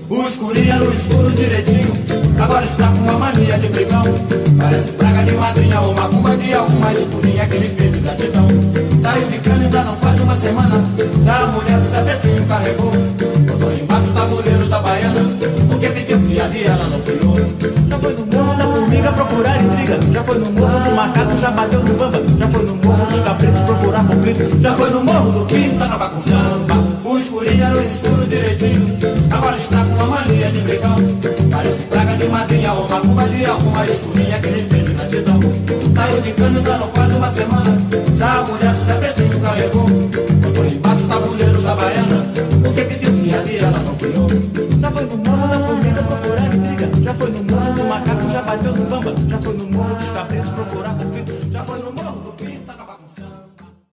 O escurinha no escuro direitinho, agora está com uma mania de brigão. Parece praga de madrinha ou macumba de alguma escurinha que ele fez de gratidão. Saiu de cana e já não faz uma semana, já a mulher do Zé Betinho carregou. Botou embaixo o tabuleiro da baiana, porque pediu fiado e ela não fiou. Já foi no morro da formiga procurar intriga, já foi no morro do macaco, já bateu no bamba, já foi no morro dos cabritos procurar conflito, já foi no morro do pinto acabar com samba. O escurinha no escuro direitinho, agora está com uma mania de brigão. Parece praga de madrinha ou macumba de alguma escurinha que ele fez de gratidão. Saiu de cana e já não faz uma semana, já a mulher do Zé Betinho